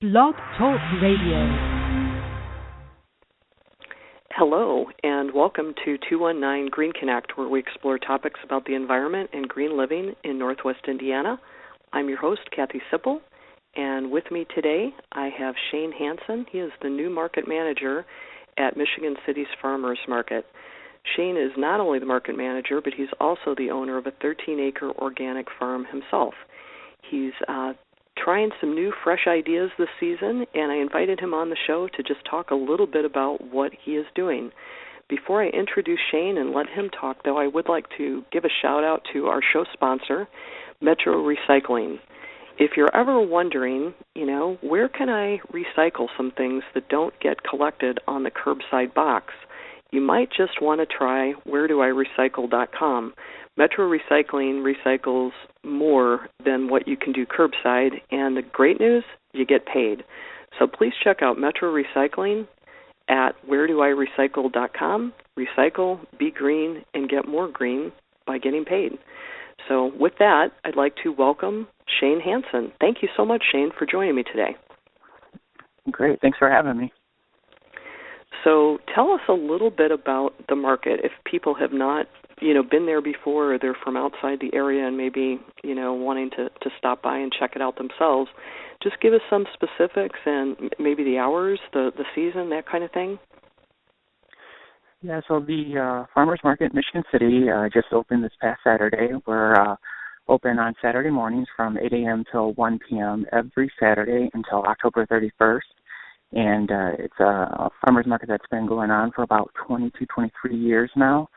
Blog Talk Radio. Hello, and welcome to 219 GreenConnect, where we explore topics about the environment and green living in Northwest Indiana. I'm your host, Kathy Sipple, and with me today I have Shane Hansen. He is the new market manager at Michigan City's Farmers Market. Shane is not only the market manager, but he's also the owner of a 13-acre organic farm himself. He's trying some new, fresh ideas this season, and I invited him on the show to just talk a little bit about what he is doing. Before I introduce Shane and let him talk, though, I would like to give a shout-out to our show sponsor, Metro Recycling. If you're ever wondering, where can I recycle some things that don't get collected on the curbside box, you might just want to try wheredoirecycle.com. Metro Recycling recycles more than what you can do curbside, and the great news, you get paid. So please check out Metro Recycling at wheredoirecycle.com. Recycle, be green, and get more green by getting paid. So with that, I'd like to welcome Shane Hansen. Thank you so much, Shane, for joining me today. Great. Thanks for having me. So tell us a little bit about the market. If people have not been there before, or they're from outside the area and maybe, wanting to stop by and check it out themselves, just give us some specifics and maybe the hours, the season, that kind of thing. Yeah, so the Farmers Market in Michigan City just opened this past Saturday. We're open on Saturday mornings from 8 a.m. till 1 p.m. every Saturday until October 31st. And it's a farmers market that's been going on for about 22, 23 years now.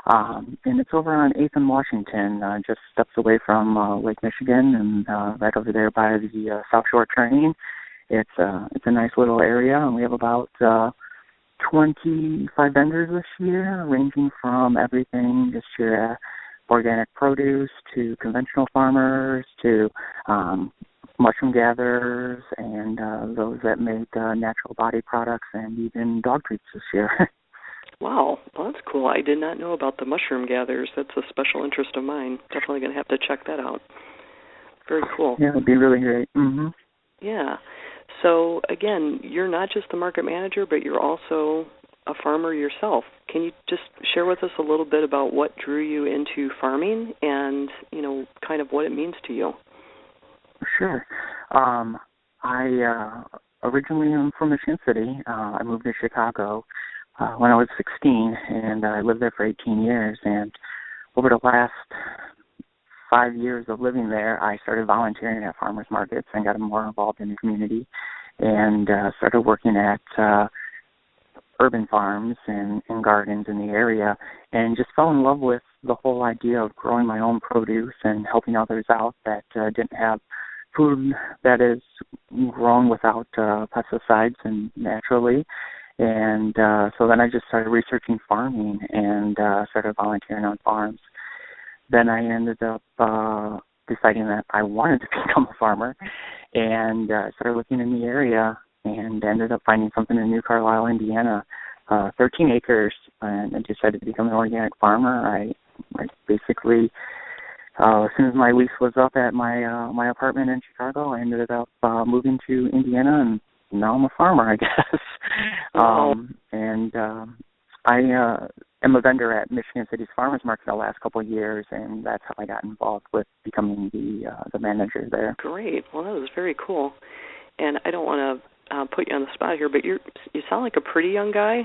And it's over on 8th and Washington, just steps away from Lake Michigan and right over there by the South Shore train. It's a nice little area, and we have about 25 vendors this year, ranging from everything, just your organic produce to conventional farmers to mushroom gatherers and those that make natural body products and even dog treats this year. Wow, well, that's cool. I did not know about the mushroom gatherers. That's a special interest of mine. Definitely going to have to check that out. Very cool. Yeah, it would be really great. Mm-hmm. Yeah. So, again, you're not just the market manager, but you're also a farmer yourself. Can you just share with us a little bit about what drew you into farming and, kind of what it means to you? Sure. I originally am from Michigan City. I moved to Chicago when I was 16, and I lived there for 18 years. And over the last 5 years of living there, I started volunteering at farmers markets and got more involved in the community and started working at urban farms and gardens in the area, and just fell in love with the whole idea of growing my own produce and helping others out that didn't have food that is grown without pesticides and naturally. And so then I just started researching farming and started volunteering on farms. Then I ended up deciding that I wanted to become a farmer and started looking in the area and ended up finding something in New Carlisle, Indiana, 13 acres, and I decided to become an organic farmer. I basically, as soon as my lease was up at my apartment in Chicago, I ended up moving to Indiana, and now I'm a farmer, I guess. I am a vendor at Michigan City's Farmers Market the last couple of years, and that's how I got involved with becoming the manager there. Great. Well, that was very cool. And I don't want to put you on the spot here, but you sound like a pretty young guy.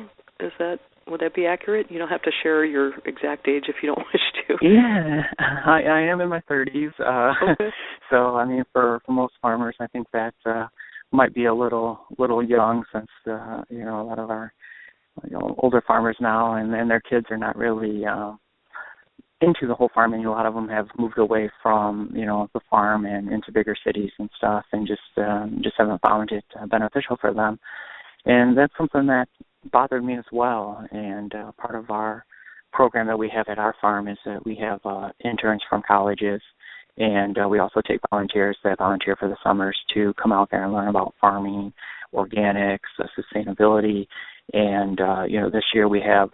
Would that be accurate? You don't have to share your exact age if you don't wish to. Yeah, I am in my 30s. So, I mean, for most farmers, I think that might be a little young, since a lot of our older farmers now and their kids are not really into the whole farming. A lot of them have moved away from the farm and into bigger cities and stuff, and just haven't found it beneficial for them. And that's something that bothered me as well. And part of our program that we have at our farm is that we have interns from colleges, and we also take volunteers that volunteer for the summers to come out there and learn about farming, organics, sustainability. And this year we have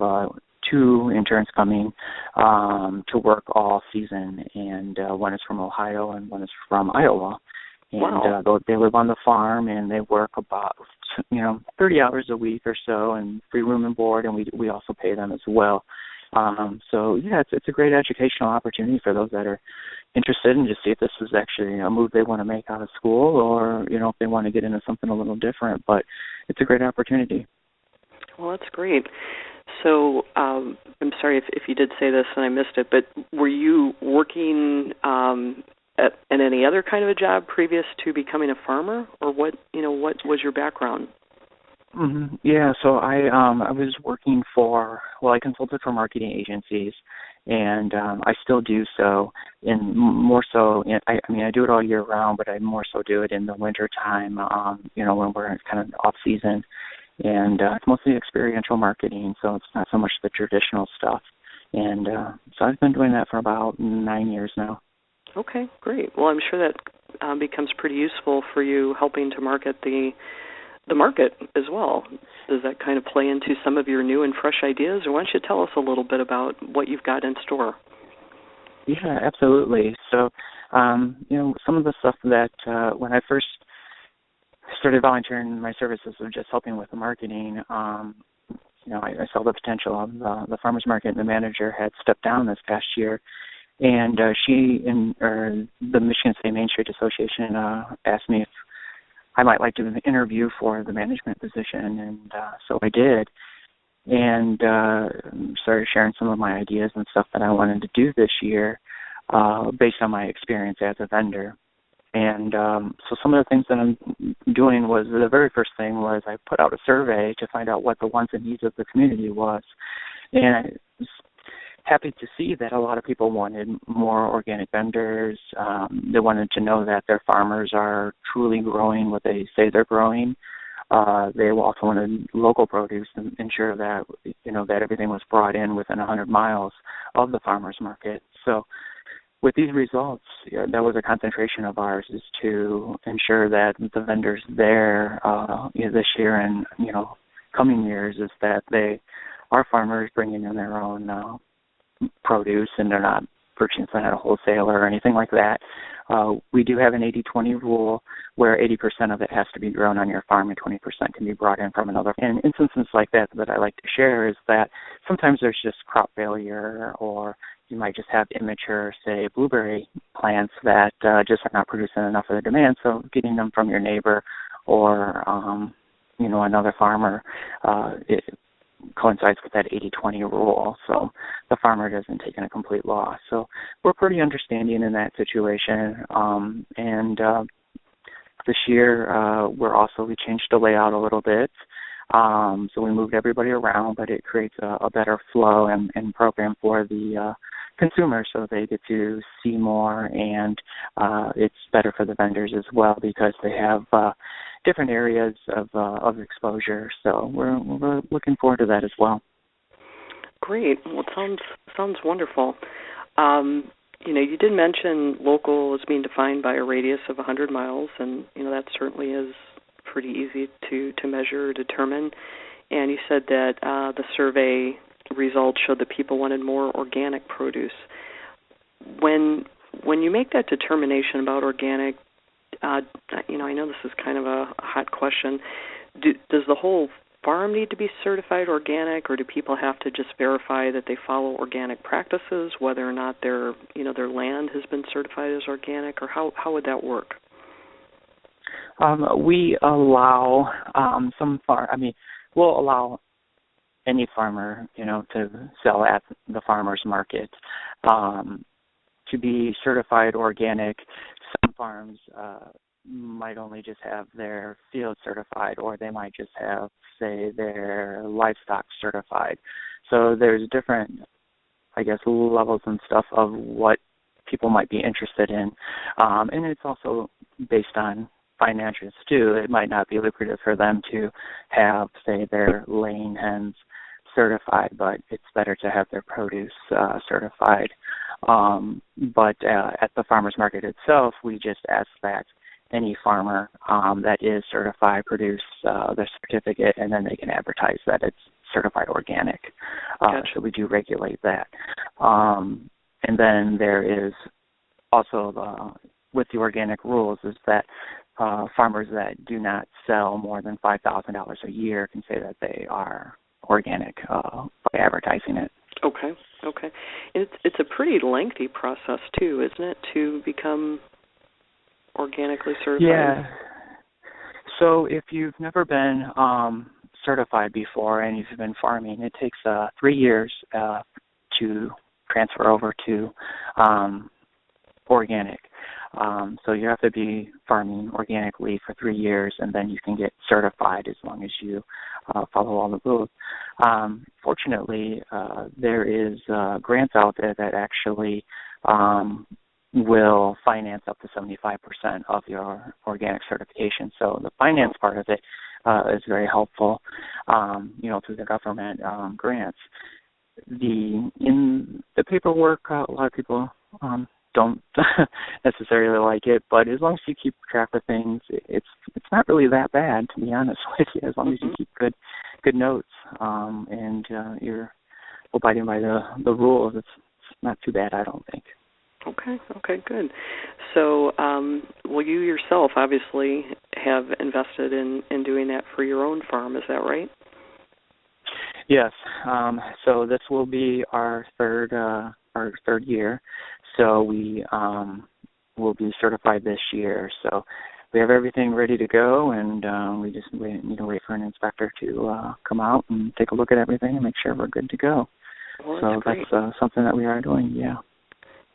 2 interns coming to work all season, and one is from Ohio and one is from Iowa. And wow. they live on the farm, and they work about 30 hours a week or so, and free room and board, and we also pay them as well. So yeah, it's a great educational opportunity for those that are interested in just see if this is actually a move they want to make out of school, or if they want to get into something a little different. But it's a great opportunity. Well, that's great. So I'm sorry if you did say this and I missed it, but were you working at any other kind of a job previous to becoming a farmer, or what was your background? Mm-hmm. Yeah, so I was working I consulted for marketing agencies, and I still do so, and more so, I do it all year round, but I more so do it in the winter time, when we're kind of off season, and it's mostly experiential marketing, so it's not so much the traditional stuff, and so I've been doing that for about 9 years now. Okay, great. Well, I'm sure that becomes pretty useful for you helping to market the market as well. Does that kind of play into some of your new and fresh ideas, or why don't you tell us a little bit about what you've got in store? Yeah, absolutely. So, some of the stuff that when I first started volunteering my services of just helping with the marketing, I saw the potential of the farmers market, and the manager had stepped down this past year. And the Michigan State Main Street Association asked me if I might like to interview for the management position, and so I did, and started sharing some of my ideas and stuff that I wanted to do this year based on my experience as a vendor. And so some of the things that I'm doing was, the very first thing was I put out a survey to find out what the wants and needs of the community was, and I was happy to see that a lot of people wanted more organic vendors. They wanted to know that their farmers are truly growing what they say they're growing. They also wanted local produce and ensure that that everything was brought in within 100 miles of the farmers market. So with these results, that was a concentration of ours, is to ensure that the vendors there this year and coming years is that they are farmers bringing in their own produce, and they're not purchasing at a wholesaler or anything like that. We do have an 80-20 rule where 80% of it has to be grown on your farm and 20% can be brought in from another. And instances like that I like to share is that sometimes there's just crop failure, or you might just have immature, say, blueberry plants that just are not producing enough of the demand. So getting them from your neighbor or another farmer, it coincides with that 80-20 rule, so the farmer doesn't take in a complete loss. So we're pretty understanding in that situation. And this year, we changed the layout a little bit. So we moved everybody around, but it creates a better flow and program for the consumers, so they get to see more, and it's better for the vendors as well because they have different areas of exposure. So we're looking forward to that as well. Great. Well, it sounds wonderful. You did mention local is being defined by a radius of 100 miles, and that certainly is pretty easy to measure or determine. And you said that the survey results showed that people wanted more organic produce. When you make that determination about organic, I know this is kind of a hot question. Does the whole farm need to be certified organic, or do people have to just verify that they follow organic practices, whether or not their land has been certified as organic, or how would that work? We allow we'll allow any farmer, to sell at the farmer's market, to be certified organic. Some farms might only just have their field certified, or they might just have, say, their livestock certified. So there's different, levels and stuff of what people might be interested in. And it's also based on financials too. It might not be lucrative for them to have, say, their laying hens certified, but it's better to have their produce certified. But at the farmers market itself, we just ask that any farmer that is certified produce their certificate, and then they can advertise that it's certified organic. Gotcha. So we do regulate that. And then there is also with the organic rules is that farmers that do not sell more than $5,000 a year can say that they are organic by advertising it. Okay. It's a pretty lengthy process too, isn't it, to become organically certified? Yeah. So if you've never been certified before and you've been farming, it takes 3 years to transfer over to organic. So you have to be farming organically for 3 years, and then you can get certified as long as you follow all the rules. Fortunately, there is grants out there that actually will finance up to 75% of your organic certification. So the finance part of it is very helpful, through the government grants. In the paperwork, a lot of people don't necessarily like it, but as long as you keep track of things, it's not really that bad, to be honest with you. As long as you keep good notes and you're abiding by the rules, it's not too bad, I don't think. Okay, good. So, you yourself obviously have invested in doing that for your own farm, is that right? Yes. So this will be our third year. So we will be certified this year. So we have everything ready to go, and we just need to wait for an inspector to come out and take a look at everything and make sure we're good to go. Well, that's something that we are doing, yeah.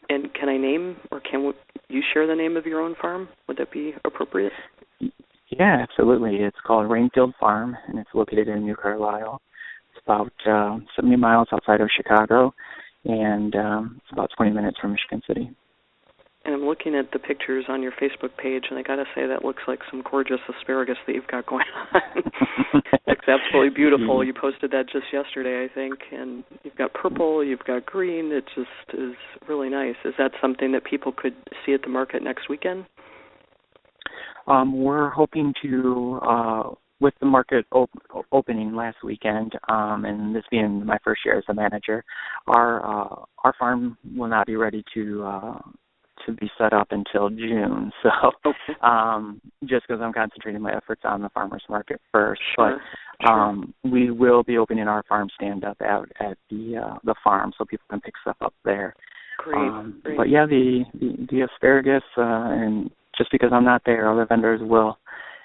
And can I name, or can you share the name of your own farm? Would that be appropriate? Yeah, absolutely. It's called Rainfield Farm, and it's located in New Carlisle. It's about 70 miles outside of Chicago, and it's about 20 minutes from Michigan City. And I'm looking at the pictures on your Facebook page, and I got to say that looks like some gorgeous asparagus that you've got going on. It's absolutely beautiful. You posted that just yesterday, I think, and you've got purple, you've got green. It just is really nice. Is that something that people could see at the market next weekend? We're hoping to, with the market opening last weekend, and this being my first year as a manager, our farm will not be ready to be set up until June. So just because I'm concentrating my efforts on the farmers market first. Sure. But we will be opening our farm stand up out at the farm so people can pick stuff up there. Great. But yeah, the asparagus, and just because I'm not there, other vendors will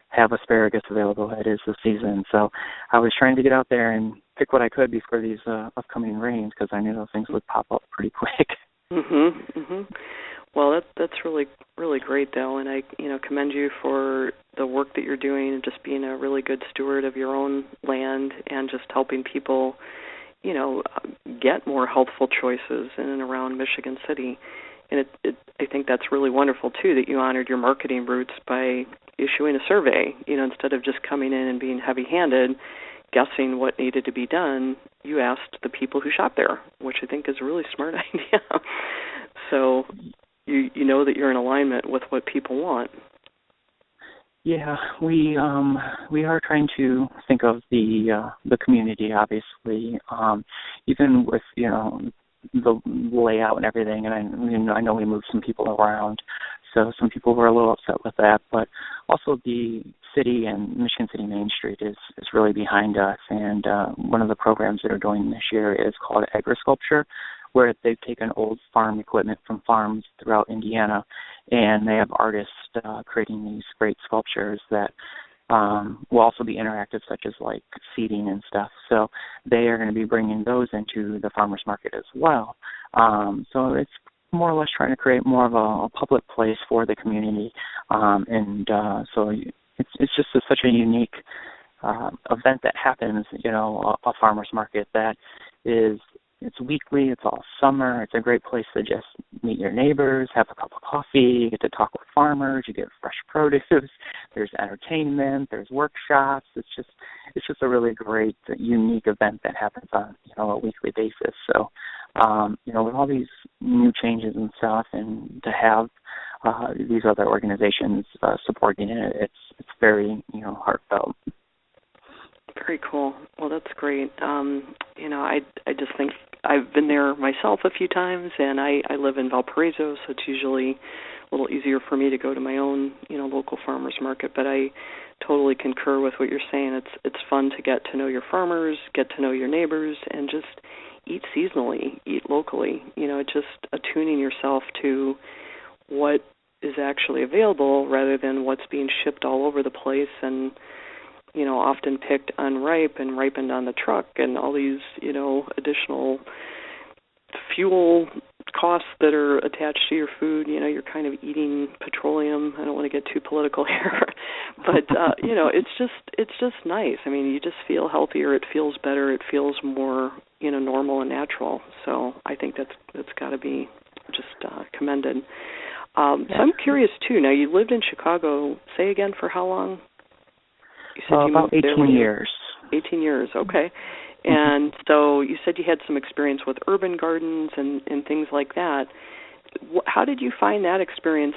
have asparagus available. It is the season. So I was trying to get out there and pick what I could before these upcoming rains, because I knew those things would pop up pretty quick. Well, that's really, really great, though, and I commend you for the work that you're doing and just being a really good steward of your own land and just helping people, get more healthful choices in and around Michigan City. And I think that's really wonderful, too, that you honored your marketing roots by issuing a survey. Instead of just coming in and being heavy-handed, guessing what needed to be done, you asked the people who shop there, which I think is a really smart idea. So you know that you're in alignment with what people want. Yeah, we are trying to think of the community, obviously, even with the layout and everything. And I know we moved some people around, so some people were a little upset with that. But also the city and Michigan City Main Street is really behind us. And one of the programs that are doing this year is called Agri-Sculpture, where they've taken old farm equipment from farms throughout Indiana, and they have artists creating these great sculptures that will also be interactive, such as like seating and stuff. So they are going to be bringing those into the farmers market as well. So it's more or less trying to create more of a public place for the community, so it's just such a unique event that happens. A farmers market that is. It's weekly, it's all summer, it's a great place to just meet your neighbors, have a cup of coffee, you get to talk with farmers, you get fresh produce, there's entertainment, there's workshops. It's just a really great, unique event that happens on, a weekly basis. So, with all these new changes and stuff, and to have these other organizations supporting it, it's very, heartfelt. Very cool. Well, that's great. I just think I've been there myself a few times, and I live in Valparaiso, so it's usually a little easier for me to go to my own, local farmers market. But I totally concur with what you're saying. It's fun to get to know your farmers, get to know your neighbors, and just eat seasonally, eat locally. Just attuning yourself to what is actually available rather than what's being shipped all over the place and, often picked unripe and ripened on the truck and all these, additional fuel costs that are attached to your food. You're kind of eating petroleum. I don't want to get too political here, but it's just nice. I mean, you just feel healthier. It feels better. It feels more normal and natural. So I think that's got to be just commended. So I'm curious too. Now, you lived in Chicago. Say again, for how long? You said you about moved 18 there years. 18 years. Okay. And so you said you had some experience with urban gardens and things like that. How did you find that experience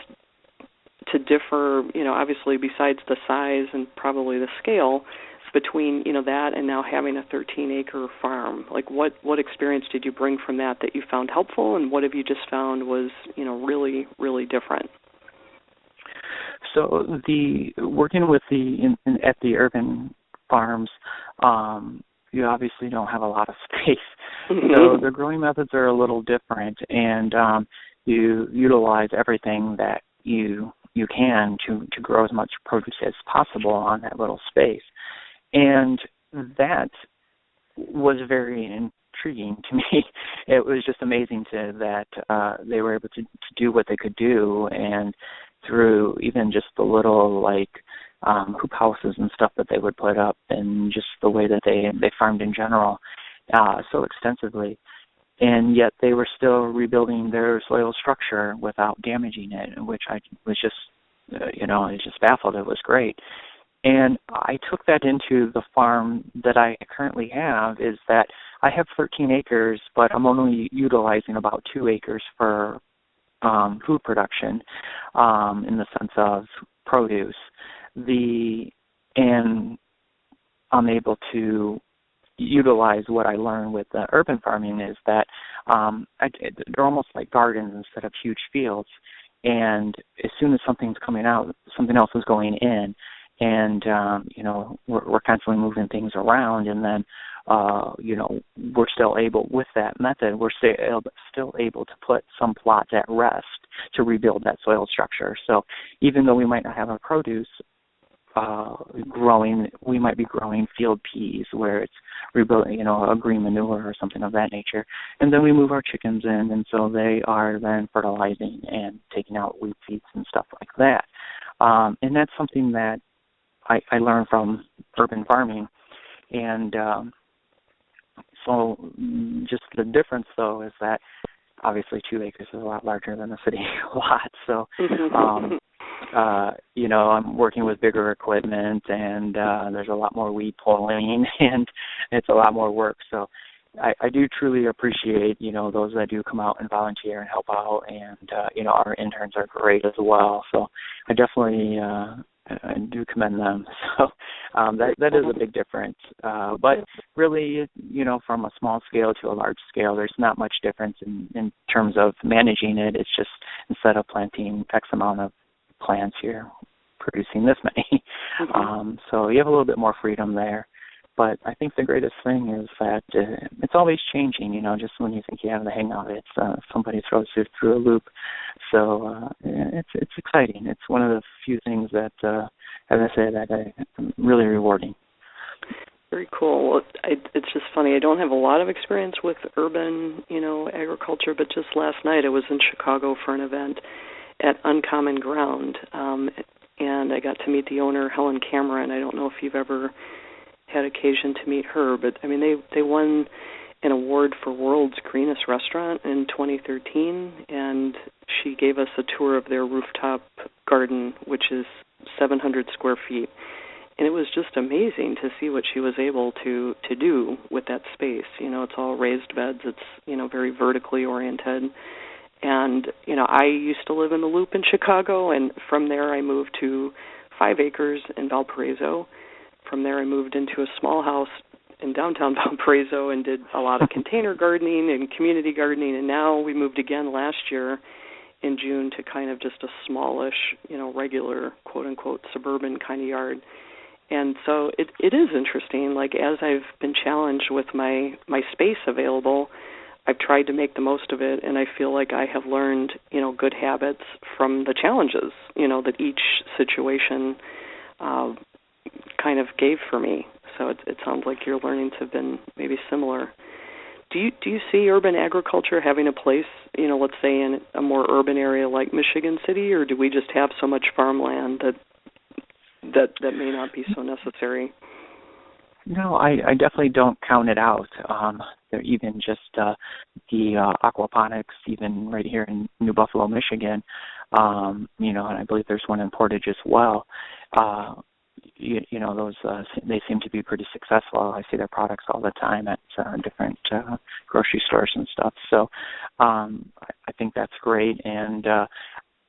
to differ, obviously besides the size and probably the scale, between, that and now having a 13-acre farm? Like what experience did you bring from that you found helpful, and what have you just found was, really, really different? So working with at the urban farms, you obviously don't have a lot of space. So the growing methods are a little different, and you utilize everything that you can to grow as much produce as possible on that little space. And that was very intriguing to me. It was just amazing that they were able to do what they could do, and through even just the little hoop houses and stuff that they would put up, and just the way that they farmed in general so extensively. And yet they were still rebuilding their soil structure without damaging it, which I was just, it just baffled. It was great. And I took that into the farm that I currently have, is that I have 13 acres, but I'm only utilizing about 2 acres for food production in the sense of produce. And I'm able to utilize what I learned with the urban farming is that they're almost like gardens instead of huge fields. And as soon as something's coming out, something else is going in. And, we're constantly moving things around. And then, we're still able, with that method, we're still able to put some plots at rest to rebuild that soil structure. So even though we might not have our produce growing, we might be growing field peas where it's rebuilding, a green manure or something of that nature. And then we move our chickens in, and so they are then fertilizing and taking out weed seeds and stuff like that. And that's something that I learned from urban farming. And so just the difference, though, is that obviously 2 acres is a lot larger than the city lot. So, I'm working with bigger equipment, and there's a lot more weed pulling, and it's a lot more work. So I do truly appreciate, those that do come out and volunteer and help out. And, our interns are great as well. So I definitely I do commend them. So that is a big difference. But really, from a small scale to a large scale, there's not much difference in terms of managing it. It's just instead of planting X amount of plants, you're producing this many. So you have a little bit more freedom there. But I think the greatest thing is that it's always changing, just when you think you have the hang of it, somebody throws you through a loop. So it's exciting. It's one of the few things that, as I say, that really rewarding. Very cool. Well, it's just funny. I don't have a lot of experience with urban, agriculture, but just last night I was in Chicago for an event at Uncommon Ground, and I got to meet the owner, Helen Cameron. I don't know if you've ever had occasion to meet her, but I mean they won an award for World's Greenest Restaurant in 2013, and she gave us a tour of their rooftop garden, which is 700 square feet, and it was just amazing to see what she was able to do with that space. It's all raised beds. It's very vertically oriented, and I used to live in the Loop in Chicago, and from there I moved to 5 acres in Valparaiso. From there, I moved into a small house in downtown Valparaiso and did a lot of container gardening and community gardening. And now we moved again last year in June to kind of just a smallish, regular, quote-unquote, suburban kind of yard. And so it is interesting. Like, as I've been challenged with my space available, I've tried to make the most of it, and I feel like I have learned, good habits from the challenges, that each situation kind of gave for me. So it sounds like your learnings have been maybe similar. Do you see urban agriculture having a place, let's say in a more urban area like Michigan City, or do we just have so much farmland that may not be so necessary? No, I definitely don't count it out. There even just the aquaponics, even right here in New Buffalo, Michigan, and I believe there's one in Portage as well. Those they seem to be pretty successful. I see their products all the time at different grocery stores and stuff. So I think that's great, and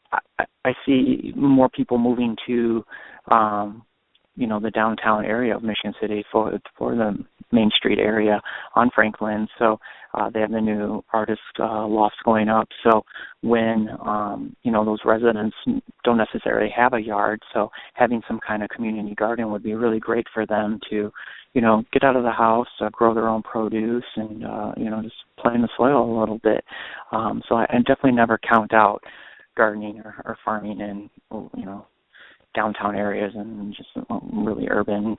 I see more people moving to the downtown area of Michigan City for the Main Street area on Franklin. So they have the new artist lofts going up. So when, those residents don't necessarily have a yard, so having some kind of community garden would be really great for them to, get out of the house, grow their own produce, and, just play in the soil a little bit. So I definitely never count out gardening or farming in, downtown areas and just really urban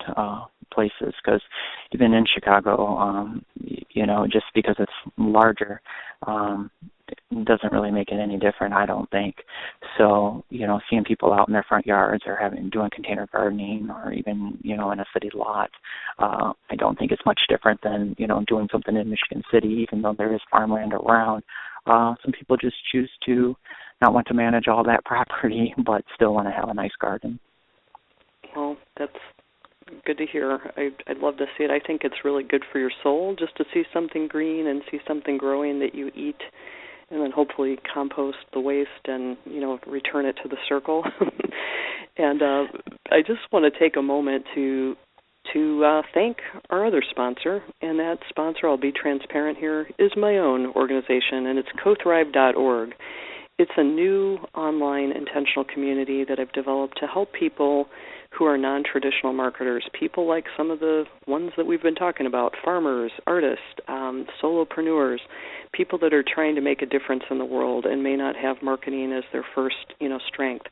places, because even in Chicago, just because it's larger, it doesn't really make it any different, I don't think. So, seeing people out in their front yards or doing container gardening or even, in a city lot, I don't think it's much different than, doing something in Michigan City, even though there is farmland around. Some people just choose to not want to manage all that property, but still want to have a nice garden. Well, that's good to hear. I'd love to see it. I think it's really good for your soul just to see something green and see something growing that you eat, and then hopefully compost the waste and, return it to the circle. And I just want to take a moment to thank our other sponsor, and that sponsor, I'll be transparent here, is my own organization, and it's cothrive.org. It's a new online intentional community that I've developed to help people who are non-traditional marketers, people like some of the ones that we've been talking about, farmers, artists, solopreneurs, people that are trying to make a difference in the world and may not have marketing as their first, strength.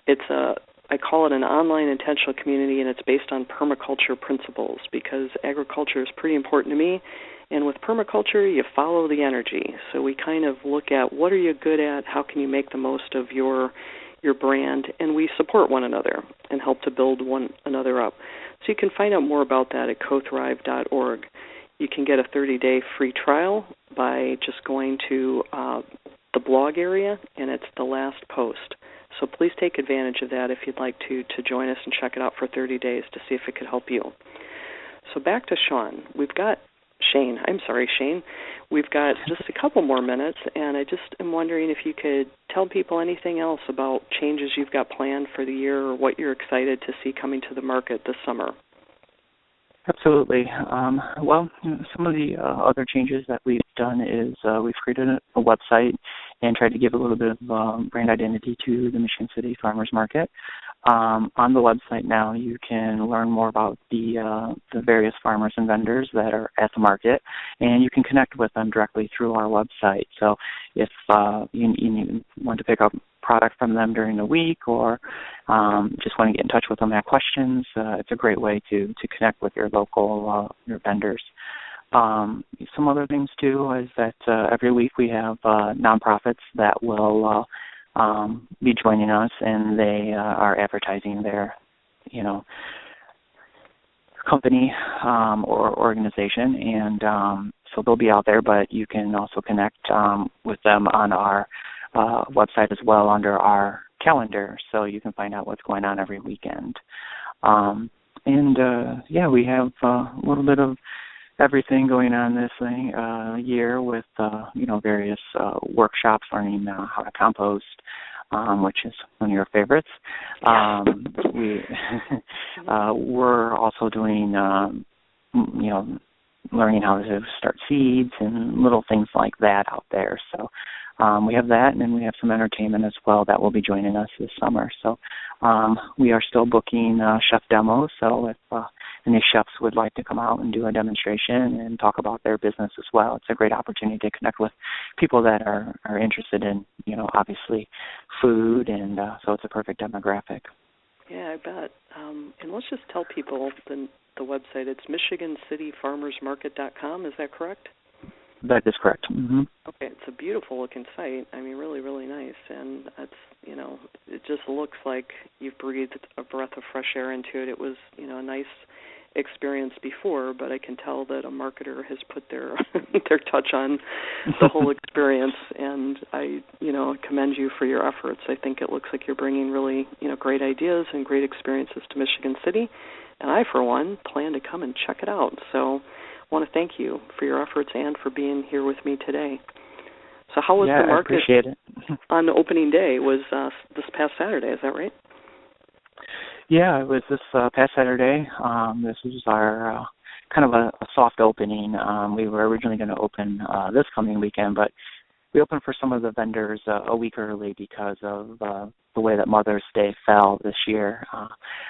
I call it an online intentional community, and it's based on permaculture principles, because agriculture is pretty important to me. And with permaculture, you follow the energy. So we kind of look at what are you good at, how can you make the most of your brand, and we support one another and help to build one another up. So you can find out more about that at cothrive.org. You can get a 30-day free trial by just going to the blog area, and it's the last post. So please take advantage of that if you'd like to join us and check it out for 30 days to see if it could help you. So back to Shane. Shane. We've got just a couple more minutes, and I just am wondering if you could tell people anything else about changes you've got planned for the year or what you're excited to see coming to the market this summer. Absolutely. Some of the other changes that we've done is we've created a website and tried to give a little bit of brand identity to the Michigan City Farmers Market. On the website now, you can learn more about the various farmers and vendors that are at the market, and you can connect with them directly through our website. So if you want to pick up product from them during the week, or just want to get in touch with them, have questions, it's a great way to connect with your local your vendors. Some other things too is that every week we have nonprofits that will be joining us, and they are advertising their company or organization, and so they'll be out there, but you can also connect with them on our website as well under our calendar, so you can find out what's going on every weekend. We have a little bit of everything going on this year with various workshops, learning how to compost, which is one of your favorites. We're also doing learning how to start seeds and little things like that out there. So we have that, and then we have some entertainment as well that will be joining us this summer. So we are still booking chef demos, so if any chefs would like to come out and do a demonstration and talk about their business as well, it's a great opportunity to connect with people that are interested in, obviously food, and so it's a perfect demographic. Yeah, I bet. And let's just tell people the website. It's MichiganCityFarmersMarket.com. Is that correct? That is correct. Mm-hmm. Okay, it's a beautiful looking site. I mean, really, really nice. And it's, it just looks like you've breathed a breath of fresh air into it. It was, a nice experience before, but I can tell that a marketer has put their their touch on the whole experience, and I commend you for your efforts. I think it looks like you're bringing really great ideas and great experiences to Michigan City, and I for one plan to come and check it out. So I want to thank you for your efforts and for being here with me today. So how was the market? I appreciate it. On the opening day? Was this past Saturday, is that right? Yeah, it was this past Saturday. This is our kind of a soft opening. We were originally going to open this coming weekend, but we opened for some of the vendors a week early because of the way that Mother's Day fell this year.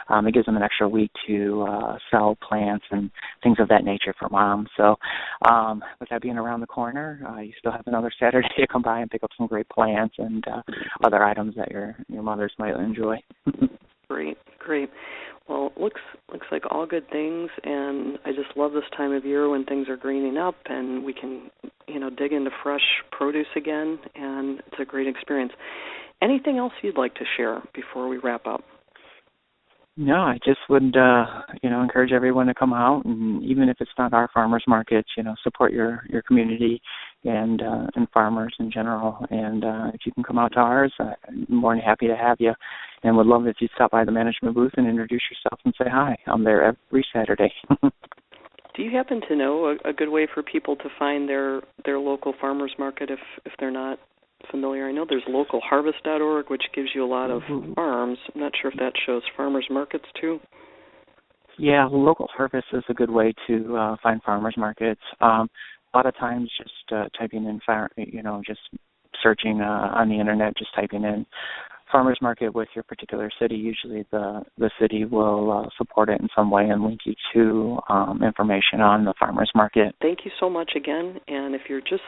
It gives them an extra week to sell plants and things of that nature for moms. So with that being around the corner, you still have another Saturday to come by and pick up some great plants and other items that your mothers might enjoy. Great. Well, looks like all good things, and I just love this time of year when things are greening up and we can, dig into fresh produce again, and it's a great experience. Anything else you'd like to share before we wrap up? No, I just would, encourage everyone to come out, and even if it's not our farmers markets, support your community and farmers in general. And if you can come out to ours, I'm more than happy to have you, and would love if you'd stop by the management booth and introduce yourself and say hi. I'm there every Saturday. Do you happen to know a good way for people to find their local farmers market if they're not familiar? I know there's localharvest.org, which gives you a lot of farms. I'm not sure if that shows farmers markets too. Yeah, Local Harvest is a good way to find farmers markets. A lot of times just typing in, just searching on the internet, just typing in farmers market with your particular city. Usually the city will support it in some way and link you to information on the farmers market. Thank you so much again. And if you're just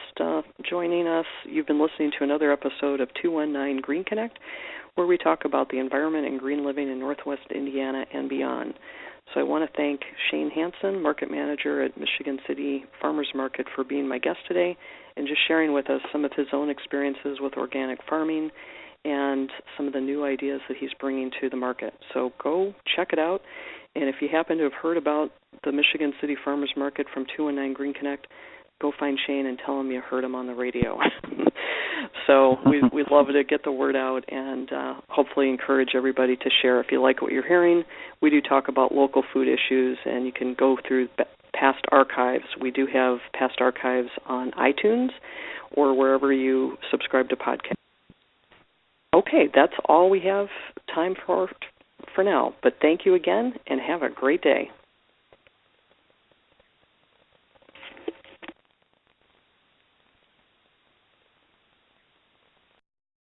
joining us, you've been listening to another episode of 219 GreenConnect, where we talk about the environment and green living in Northwest Indiana and beyond. So I want to thank Shane Hansen, Market Manager at Michigan City Farmers Market, for being my guest today and just sharing with us some of his own experiences with organic farming and some of the new ideas that he's bringing to the market. So go check it out. And if you happen to have heard about the Michigan City Farmers Market from 219 GreenConnect, go find Shane and tell him you heard him on the radio. So we'd love to get the word out and hopefully encourage everybody to share. If you like what you're hearing, we do talk about local food issues, and you can go through past archives. We do have past archives on iTunes or wherever you subscribe to podcasts. Okay, that's all we have time for now. But thank you again, and have a great day.